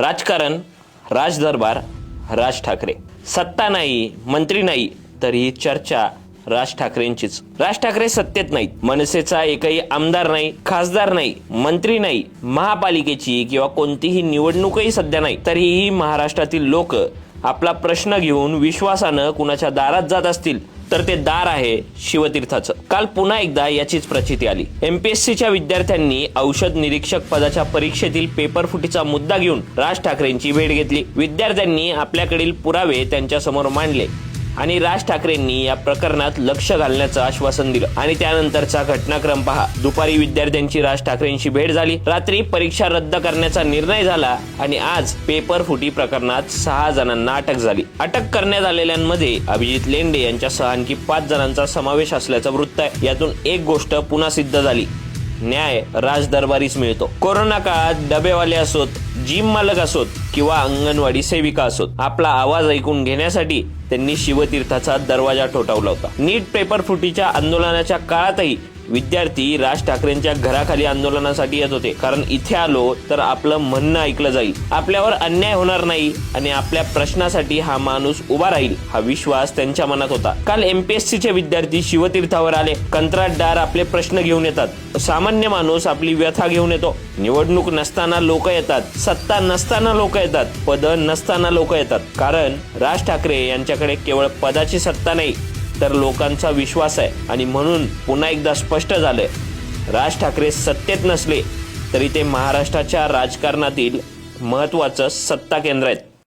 राजकारण, राजदरबार, राज ठाकरे. सत्ता नाही, मंत्री नाही, तर ही चर्चा राज ठाकरेंचीच. राज ठाकरे सत्तेत नाहीत, मनसेचा एकही आमदार नाही, खासदार नाही, मंत्री नाही, महापालिकेची किंवा कोणतीही निवडणूकही सध्या नाही. तरीही महाराष्ट्रातील लोक आपला प्रश्न घेऊन विश्वासानं कुणाच्या दारात जात असतील तर ते दार आहे शिवतीर्थाचं. काल पुन्हा एकदा याचीच प्रचिती आली. एमपीएससीच्या विद्यार्थ्यांनी औषध निरीक्षक पदाच्या परीक्षेतील पेपर फुटीचा मुद्दा घेऊन राज ठाकरेंची भेट घेतली. विद्यार्थ्यांनी आपल्याकडील पुरावे त्यांच्या समोर मांडले आणि राज ठाकरेंनी या प्रकरणात लक्ष घालण्याचं आश्वासन दिलं. आणि त्यानंतरचा घटनाक्रम पहा. दुपारी विद्यार्थ्यांची राज ठाकरेंची भेट झाली, रात्री परीक्षा रद्द करण्याचा निर्णय झाला आणि आज पेपर फुटी प्रकरणात 6 जणांना अटक झाली. अटक करण्यात आलेल्यांमध्ये अभिजित लेंडे यांच्यासह आणखी 5 जणांचा समावेश असल्याचं वृत्त आहे. यातून एक गोष्ट पुन्हा सिद्ध झाली, न्याय राजदरबारीच मिळतो. कोरोना काळात डबेवाले असोत, जिम मालक असोत किंवा अंगणवाडी सेविका असोत, आपला आवाज ऐकून घेण्यासाठी त्यांनी शिवतीर्थाचा दरवाजा ठोठावला होता. नीट पेपर फुटीच्या आंदोलनाच्या काळातही विद्यार्थी राज ठाकरेंच्या घराखाली आंदोलनासाठी येत होते, कारण इथे आलो तर आपलं म्हणणं ऐकलं जाईल, आपल्यावर अन्याय होणार नाही आणि आपल्या प्रश्नासाठी हा माणूस उभा राहील, हा विश्वास त्यांच्या मनात होता. काल एमपीएससीचे विद्यार्थी शिवतीर्थावर आले. कंत्राटदार आपले प्रश्न घेऊन येतात, सामान्य माणूस आपली व्यथा घेऊन येतो. निवडणूक नसताना लोक येतात, सत्ता नसताना लोक येतात, पद नसताना लोक येतात. कारण राज ठाकरे यांच्याकडे केवळ पदाची सत्ता नाही तर लोकांचा विश्वास आहे. आणि म्हणून पुन्हा एकदा स्पष्ट झालंय, राज ठाकरे सत्तेत नसले तरी ते महाराष्ट्राच्या राजकारणातील महत्त्वाचं सत्ता केंद्र आहेत.